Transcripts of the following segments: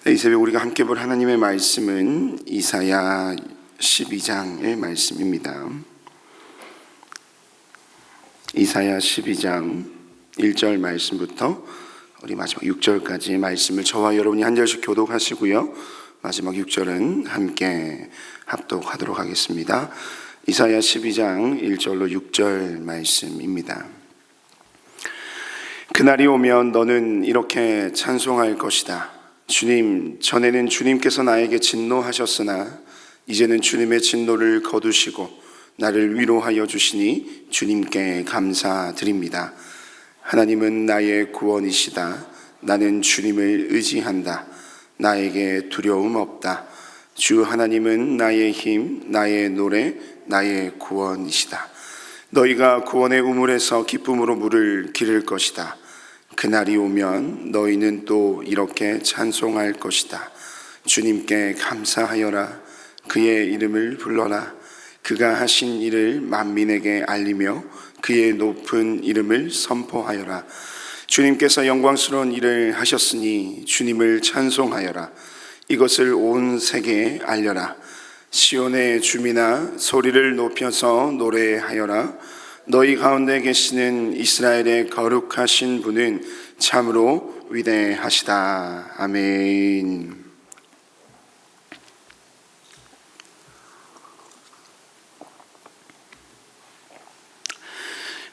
이 새벽 우리가 함께 볼 하나님의 말씀은 이사야 12장의 말씀입니다. 이사야 12장 1절 말씀부터 우리 마지막 6절까지의 말씀을 저와 여러분이 한 절씩 교독하시고요, 마지막 6절은 함께 합독하도록 하겠습니다. 이사야 12장 1절로 6절 말씀입니다. 그날이 오면 너는 이렇게 찬송할 것이다. 주님, 전에는 주님께서 나에게 진노하셨으나 이제는 주님의 진노를 거두시고 나를 위로하여 주시니 주님께 감사드립니다. 하나님은 나의 구원이시다. 나는 주님을 의지한다. 나에게 두려움 없다. 주 하나님은 나의 힘, 나의 노래, 나의 구원이시다. 너희가 구원의 우물에서 기쁨으로 물을 기를 것이다. 그날이 오면 너희는 또 이렇게 찬송할 것이다. 주님께 감사하여라. 그의 이름을 불러라. 그가 하신 일을 만민에게 알리며 그의 높은 이름을 선포하여라. 주님께서 영광스러운 일을 하셨으니 주님을 찬송하여라. 이것을 온 세계에 알려라. 시온의 주민아, 소리를 높여서 노래하여라. 너희 가운데 계시는 이스라엘의 거룩하신 분은 참으로 위대하시다. 아멘.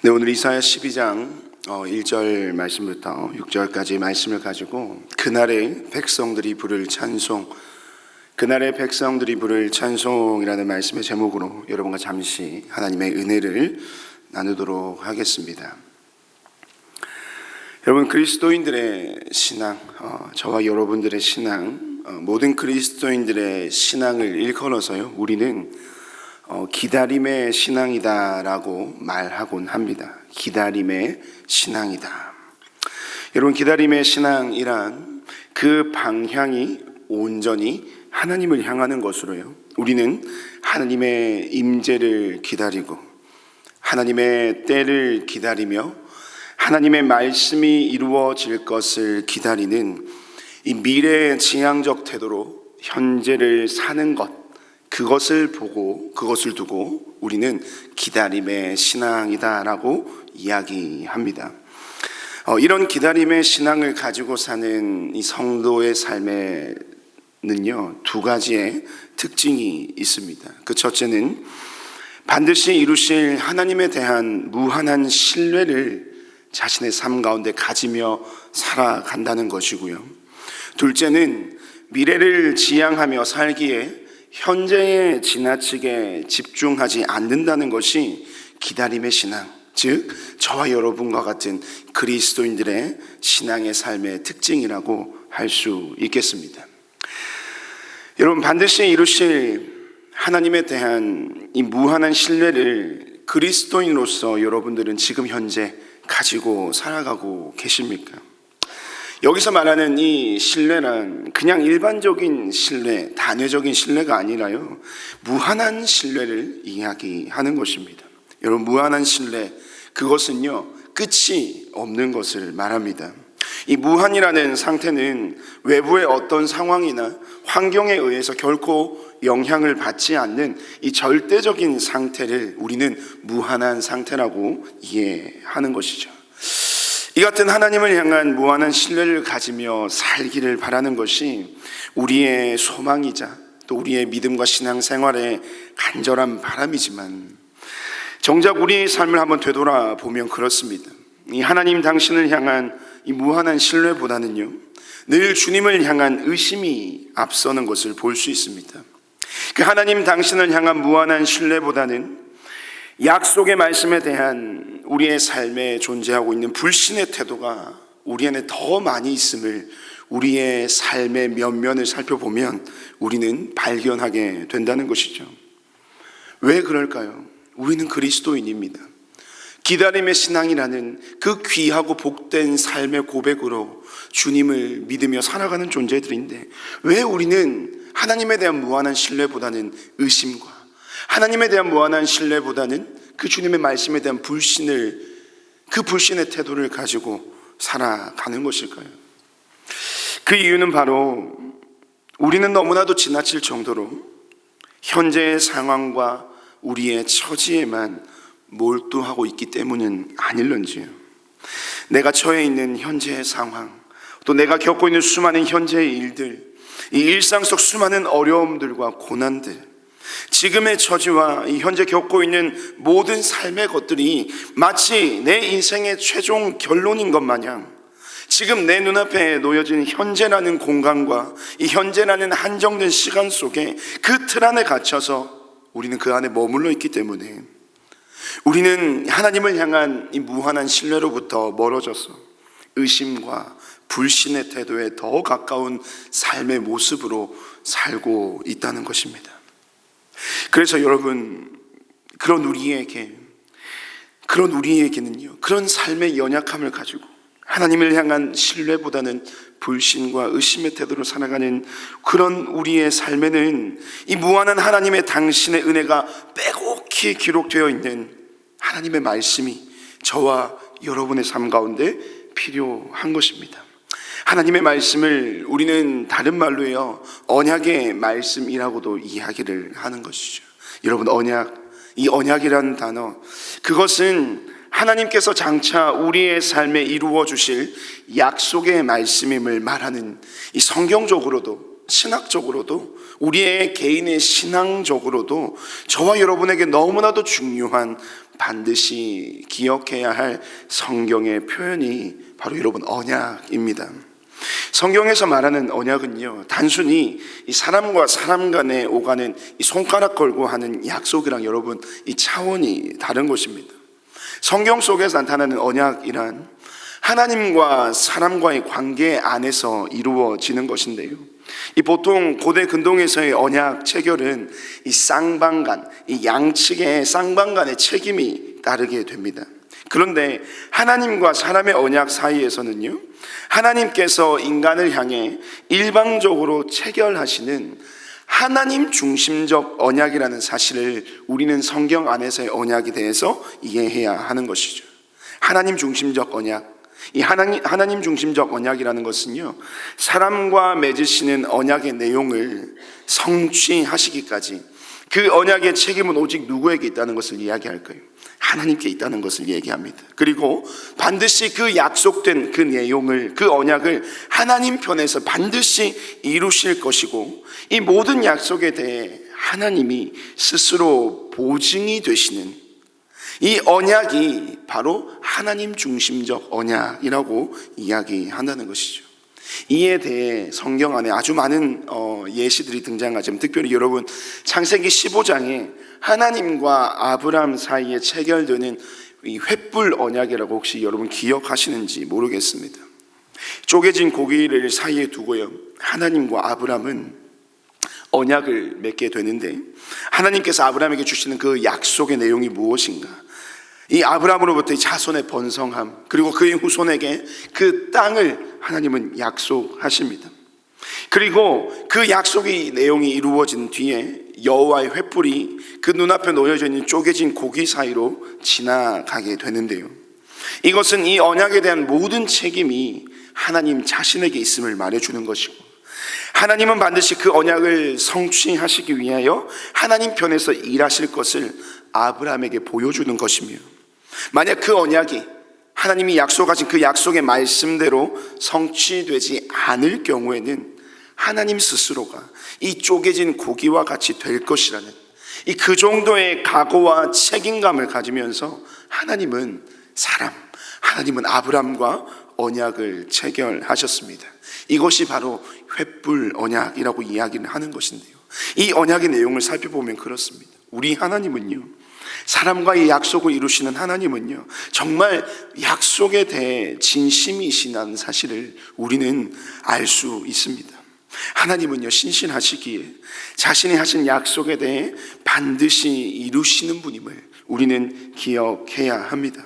네, 오늘 이사야 12장 1절 말씀부터 6절까지 말씀을 가지고 그날의 백성들이 부를 찬송, 그날의 백성들이 부를 찬송이라는 말씀의 제목으로 여러분과 잠시 하나님의 은혜를 나누도록 하겠습니다. 여러분, 그리스도인들의 신앙, 저와 여러분들의 신앙, 모든 그리스도인들의 신앙을 일컬어서요, 우리는 기다림의 신앙이다라고 말하곤 합니다. 기다림의 신앙이다. 여러분, 기다림의 신앙이란 그 방향이 온전히 하나님을 향하는 것으로요, 우리는 하나님의 임재를 기다리고 하나님의 때를 기다리며 하나님의 말씀이 이루어질 것을 기다리는 이 미래의 지향적 태도로 현재를 사는 것, 그것을 두고 우리는 기다림의 신앙이다라고 이야기합니다. 이런 기다림의 신앙을 가지고 사는 이 성도의 삶에는요, 두 가지의 특징이 있습니다. 그 첫째는 반드시 이루실 하나님에 대한 무한한 신뢰를 자신의 삶 가운데 가지며 살아간다는 것이고요, 둘째는 미래를 지향하며 살기에 현재에 지나치게 집중하지 않는다는 것이 기다림의 신앙, 즉 저와 여러분과 같은 그리스도인들의 신앙의 삶의 특징이라고 할 수 있겠습니다. 여러분, 반드시 이루실 하나님에 대한 이 무한한 신뢰를 그리스도인으로서 여러분들은 지금 현재 가지고 살아가고 계십니까? 여기서 말하는 이 신뢰란 그냥 일반적인 신뢰, 단회적인 신뢰가 아니라요, 무한한 신뢰를 이야기하는 것입니다. 여러분, 무한한 신뢰, 그것은요, 끝이 없는 것을 말합니다. 이 무한이라는 상태는 외부의 어떤 상황이나 환경에 의해서 결코 영향을 받지 않는 이 절대적인 상태를 우리는 무한한 상태라고 이해하는 것이죠. 이 같은 하나님을 향한 무한한 신뢰를 가지며 살기를 바라는 것이 우리의 소망이자 또 우리의 믿음과 신앙생활의 간절한 바람이지만, 정작 우리의 삶을 한번 되돌아보면 그렇습니다. 이 하나님 당신을 향한 이 무한한 신뢰보다는요, 늘 주님을 향한 의심이 앞서는 것을 볼 수 있습니다. 그 하나님 당신을 향한 무한한 신뢰보다는 약속의 말씀에 대한 우리의 삶에 존재하고 있는 불신의 태도가 우리 안에 더 많이 있음을 우리의 삶의 면면을 살펴보면 우리는 발견하게 된다는 것이죠. 왜 그럴까요? 우리는 그리스도인입니다. 기다림의 신앙이라는 그 귀하고 복된 삶의 고백으로 주님을 믿으며 살아가는 존재들인데, 왜 우리는 하나님에 대한 무한한 신뢰보다는 의심과 하나님에 대한 무한한 신뢰보다는 그 주님의 말씀에 대한 그 불신의 태도를 가지고 살아가는 것일까요? 그 이유는 바로 우리는 너무나도 지나칠 정도로 현재의 상황과 우리의 처지에만 몰두하고 있기 때문은 아닐런지요. 내가 처해 있는 현재의 상황, 또 내가 겪고 있는 수많은 현재의 일들, 이 일상 속 수많은 어려움들과 고난들, 지금의 처지와 이 현재 겪고 있는 모든 삶의 것들이 마치 내 인생의 최종 결론인 것 마냥 지금 내 눈앞에 놓여진 현재라는 공간과 이 현재라는 한정된 시간 속에 그 틀 안에 갇혀서 우리는 그 안에 머물러 있기 때문에 우리는 하나님을 향한 이 무한한 신뢰로부터 멀어져서 의심과 불신의 태도에 더 가까운 삶의 모습으로 살고 있다는 것입니다. 그래서 여러분, 그런 우리에게는요, 그런 삶의 연약함을 가지고 하나님을 향한 신뢰보다는 불신과 의심의 태도로 살아가는 그런 우리의 삶에는 이 무한한 하나님의 당신의 은혜가 빼곡히 기록되어 있는 하나님의 말씀이 저와 여러분의 삶 가운데 필요한 것입니다. 하나님의 말씀을 우리는 다른 말로요, 언약의 말씀이라고도 이야기를 하는 것이죠. 여러분, 이 언약이라는 단어, 그것은 하나님께서 장차 우리의 삶에 이루어 주실 약속의 말씀임을 말하는, 이 성경적으로도 신학적으로도 우리의 개인의 신앙적으로도 저와 여러분에게 너무나도 중요한, 반드시 기억해야 할 성경의 표현이 바로 여러분 언약입니다. 성경에서 말하는 언약은요, 단순히 이 사람과 사람 간에 오가는 이 손가락 걸고 하는 약속이랑 여러분 이 차원이 다른 것입니다. 성경 속에서 나타나는 언약이란 하나님과 사람과의 관계 안에서 이루어지는 것인데요, 이 보통 고대 근동에서의 언약 체결은 이 쌍방간, 이 양측의 쌍방간의 책임이 따르게 됩니다. 그런데 하나님과 사람의 언약 사이에서는요, 하나님께서 인간을 향해 일방적으로 체결하시는 하나님 중심적 언약이라는 사실을 우리는 성경 안에서의 언약에 대해서 이해해야 하는 것이죠. 하나님 중심적 언약, 이 하나님 중심적 언약이라는 것은요, 사람과 맺으시는 언약의 내용을 성취하시기까지 그 언약의 책임은 오직 누구에게 있다는 것을 이야기할까요? 하나님께 있다는 것을 얘기합니다. 그리고 반드시 그 약속된 그 내용을, 그 언약을 하나님 편에서 반드시 이루실 것이고, 이 모든 약속에 대해 하나님이 스스로 보증이 되시는 이 언약이 바로 하나님 중심적 언약이라고 이야기한다는 것이죠. 이에 대해 성경 안에 아주 많은 예시들이 등장하지만, 특별히 여러분 창세기 15장에 하나님과 아브람 사이에 체결되는 이 횃불 언약이라고 혹시 여러분 기억하시는지 모르겠습니다. 쪼개진 고기를 사이에 두고요, 하나님과 아브람은 언약을 맺게 되는데, 하나님께서 아브람에게 주시는 그 약속의 내용이 무엇인가? 이 아브람으로부터 자손의 번성함, 그리고 그의 후손에게 그 땅을 하나님은 약속하십니다. 그리고 그 약속의 내용이 이루어진 뒤에 여호와의 횃불이 그 눈앞에 놓여져 있는 쪼개진 고기 사이로 지나가게 되는데요, 이것은 이 언약에 대한 모든 책임이 하나님 자신에게 있음을 말해주는 것이고, 하나님은 반드시 그 언약을 성취하시기 위하여 하나님 편에서 일하실 것을 아브라함에게 보여주는 것이며, 만약 그 언약이 하나님이 약속하신 그 약속의 말씀대로 성취되지 않을 경우에는 하나님 스스로가 이 쪼개진 고기와 같이 될 것이라는 이 그 정도의 각오와 책임감을 가지면서 하나님은 아브람과 언약을 체결하셨습니다. 이것이 바로 횃불 언약이라고 이야기를 하는 것인데요, 이 언약의 내용을 살펴보면 그렇습니다. 우리 하나님은요, 사람과의 약속을 이루시는 하나님은요, 정말 약속에 대해 진심이시라는 사실을 우리는 알 수 있습니다. 하나님은요, 신실하시기에 자신이 하신 약속에 대해 반드시 이루시는 분임을 우리는 기억해야 합니다.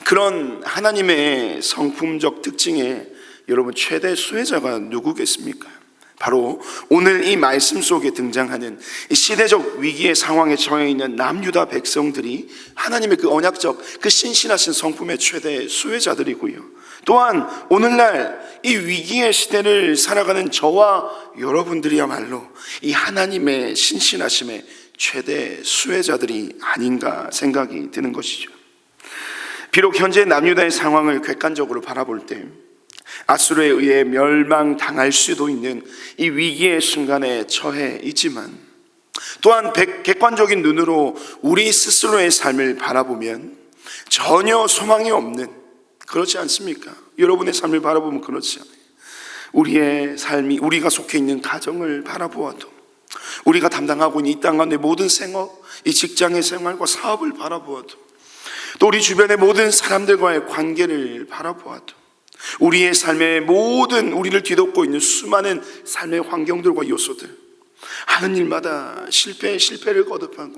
그런 하나님의 성품적 특징의 여러분 최대 수혜자가 누구겠습니까? 바로 오늘 이 말씀 속에 등장하는 이 시대적 위기의 상황에 처해 있는 남유다 백성들이 하나님의 그 언약적, 그 신실하신 성품의 최대 수혜자들이고요, 또한 오늘날 이 위기의 시대를 살아가는 저와 여러분들이야말로 이 하나님의 신실하심의 최대 수혜자들이 아닌가 생각이 드는 것이죠. 비록 현재 남유다의 상황을 객관적으로 바라볼 때 아수르에 의해 멸망당할 수도 있는 이 위기의 순간에 처해 있지만, 또한 객관적인 눈으로 우리 스스로의 삶을 바라보면 전혀 소망이 없는, 그렇지 않습니까? 여러분의 삶을 바라보면 그렇지 않아요. 우리의 삶이, 우리가 속해 있는 가정을 바라보아도, 우리가 담당하고 있는 이 땅 가운데 모든 생업, 이 직장의 생활과 사업을 바라보아도, 또 우리 주변의 모든 사람들과의 관계를 바라보아도, 우리의 삶의 모든, 우리를 뒤덮고 있는 수많은 삶의 환경들과 요소들, 하는 일마다 실패를 거듭하고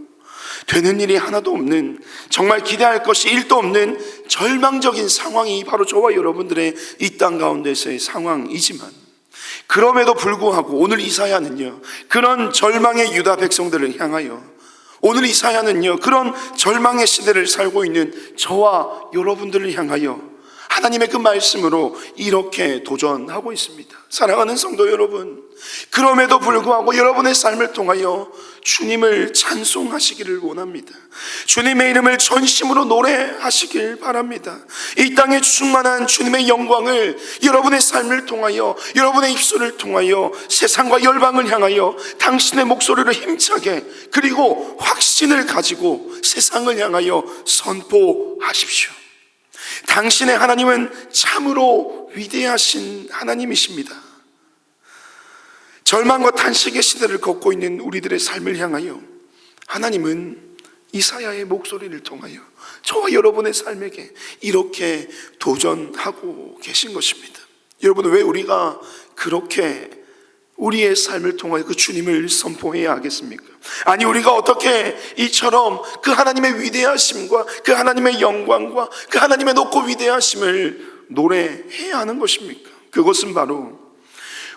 되는 일이 하나도 없는, 정말 기대할 것이 일도 없는 절망적인 상황이 바로 저와 여러분들의 이 땅 가운데서의 상황이지만, 그럼에도 불구하고 오늘 이사야는요, 그런 절망의 유다 백성들을 향하여, 오늘 이사야는요, 그런 절망의 시대를 살고 있는 저와 여러분들을 향하여 하나님의 그 말씀으로 이렇게 도전하고 있습니다. 사랑하는 성도 여러분, 그럼에도 불구하고 여러분의 삶을 통하여 주님을 찬송하시기를 원합니다. 주님의 이름을 전심으로 노래하시길 바랍니다. 이 땅에 충만한 주님의 영광을 여러분의 삶을 통하여, 여러분의 입술을 통하여 세상과 열방을 향하여 당신의 목소리를 힘차게, 그리고 확신을 가지고 세상을 향하여 선포하십시오. 당신의 하나님은 참으로 위대하신 하나님이십니다. 절망과 탄식의 시대를 걷고 있는 우리들의 삶을 향하여 하나님은 이사야의 목소리를 통하여 저와 여러분의 삶에게 이렇게 도전하고 계신 것입니다. 여러분, 왜 우리가 그렇게 우리의 삶을 통하여 그 주님을 선포해야 하겠습니까? 아니, 우리가 어떻게 이처럼 그 하나님의 위대하심과 그 하나님의 영광과 그 하나님의 높고 위대하심을 노래해야 하는 것입니까? 그것은 바로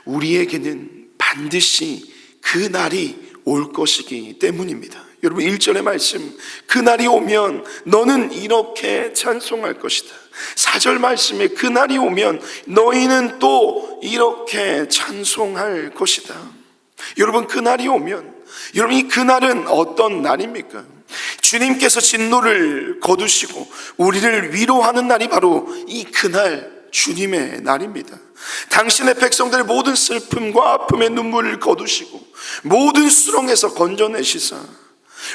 우리에게는 반드시 그 날이 올 것이기 때문입니다. 여러분, 1절의 말씀, 그 날이 오면 너는 이렇게 찬송할 것이다. 4절 말씀에 그 날이 오면 너희는 또 이렇게 찬송할 것이다. 여러분, 그 날이 오면, 여러분, 이 그날은 어떤 날입니까? 주님께서 진노를 거두시고 우리를 위로하는 날이 바로 이 그날, 주님의 날입니다. 당신의 백성들의 모든 슬픔과 아픔의 눈물을 거두시고 모든 수렁에서 건져내시사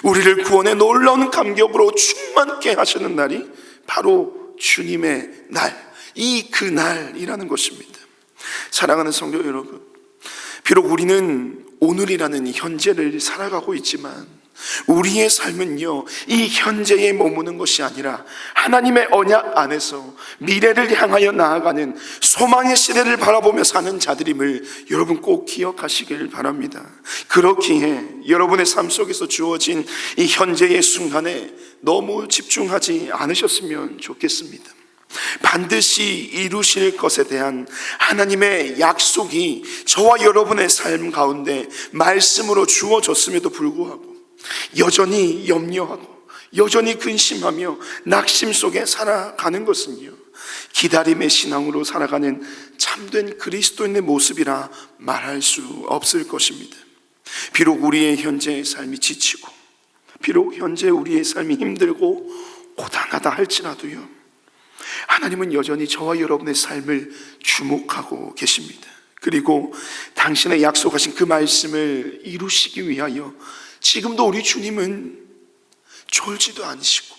우리를 구원의 놀라운 감격으로 충만케 하시는 날이 바로 주님의 날, 이 그날이라는 것입니다. 사랑하는 성도 여러분, 비록 우리는 오늘이라는 현재를 살아가고 있지만 우리의 삶은요, 이 현재에 머무는 것이 아니라 하나님의 언약 안에서 미래를 향하여 나아가는 소망의 시대를 바라보며 사는 자들임을 여러분 꼭 기억하시길 바랍니다. 그렇기에 여러분의 삶 속에서 주어진 이 현재의 순간에 너무 집중하지 않으셨으면 좋겠습니다. 반드시 이루실 것에 대한 하나님의 약속이 저와 여러분의 삶 가운데 말씀으로 주어졌음에도 불구하고 여전히 염려하고 여전히 근심하며 낙심 속에 살아가는 것은요, 기다림의 신앙으로 살아가는 참된 그리스도인의 모습이라 말할 수 없을 것입니다. 비록 우리의 현재의 삶이 지치고, 비록 현재 우리의 삶이 힘들고 고단하다 할지라도요, 하나님은 여전히 저와 여러분의 삶을 주목하고 계십니다. 그리고 당신의 약속하신 그 말씀을 이루시기 위하여 지금도 우리 주님은 졸지도 않으시고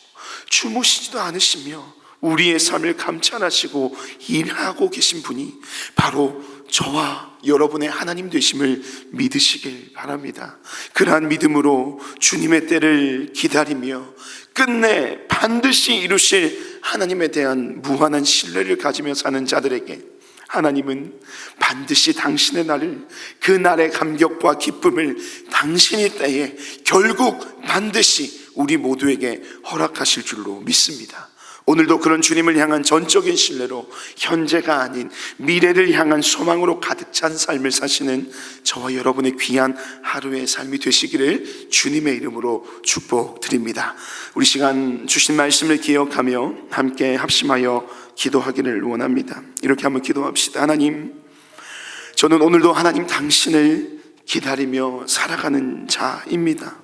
주무시지도 않으시며 우리의 삶을 감찰하시고 일하고 계신 분이 바로 저와 여러분의 하나님 되심을 믿으시길 바랍니다. 그러한 믿음으로 주님의 때를 기다리며 끝내 반드시 이루실 하나님에 대한 무한한 신뢰를 가지며 사는 자들에게 하나님은 반드시 당신의 날을, 그 날의 감격과 기쁨을 당신의 때에 결국 반드시 우리 모두에게 허락하실 줄로 믿습니다. 오늘도 그런 주님을 향한 전적인 신뢰로 현재가 아닌 미래를 향한 소망으로 가득 찬 삶을 사시는 저와 여러분의 귀한 하루의 삶이 되시기를 주님의 이름으로 축복드립니다. 우리 시간 주신 말씀을 기억하며 함께 합심하여 기도하기를 원합니다. 이렇게 한번 기도합시다. 하나님, 저는 오늘도 하나님 당신을 기다리며 살아가는 자입니다.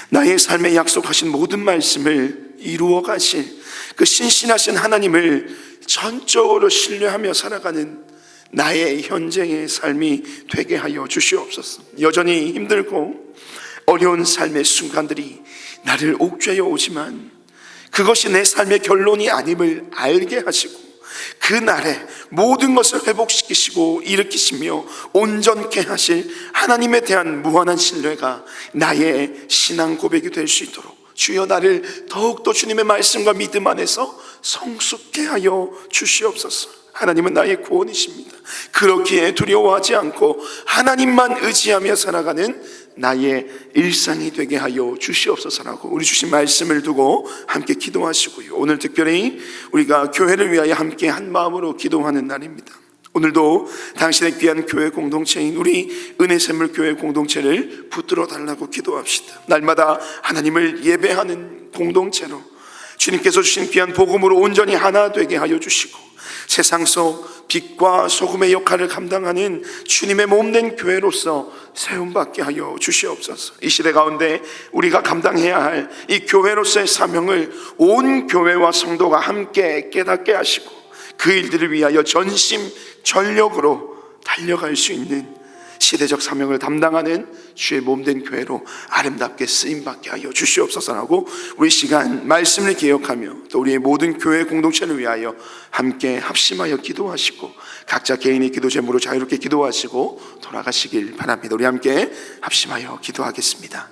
나의 삶에 약속하신 모든 말씀을 이루어 가실 그 신실하신 하나님을 전적으로 신뢰하며 살아가는 나의 현재의 삶이 되게 하여 주시옵소서. 여전히 힘들고 어려운 삶의 순간들이 나를 옥죄어 오지만 그것이 내 삶의 결론이 아님을 알게 하시고 그날에 모든 것을 회복시키시고 일으키시며 온전케 하실 하나님에 대한 무한한 신뢰가 나의 신앙 고백이 될 수 있도록 주여 나를 더욱더 주님의 말씀과 믿음 안에서 성숙케 하여 주시옵소서. 하나님은 나의 구원이십니다. 그렇기에 두려워하지 않고 하나님만 의지하며 살아가는 나의 일상이 되게 하여 주시옵소서라고 우리 주신 말씀을 두고 함께 기도하시고요. 오늘 특별히 우리가 교회를 위하여 함께 한 마음으로 기도하는 날입니다. 오늘도 당신의 귀한 교회 공동체인 우리 은혜샘물 교회 공동체를 붙들어 달라고 기도합시다. 날마다 하나님을 예배하는 공동체로 주님께서 주신 귀한 복음으로 온전히 하나 되게 하여 주시고 세상 속 빛과 소금의 역할을 감당하는 주님의 몸된 교회로서 세움받게 하여 주시옵소서. 이 시대 가운데 우리가 감당해야 할 이 교회로서의 사명을 온 교회와 성도가 함께 깨닫게 하시고 그 일들을 위하여 전심전력으로 달려갈 수 있는 시대적 사명을 담당하는 주의 몸된 교회로 아름답게 쓰임받게 하여 주시옵소서라고 우리 시간 말씀을 기억하며 또 우리의 모든 교회 공동체를 위하여 함께 합심하여 기도하시고 각자 개인의 기도 제목으로 자유롭게 기도하시고 돌아가시길 바랍니다. 우리 함께 합심하여 기도하겠습니다.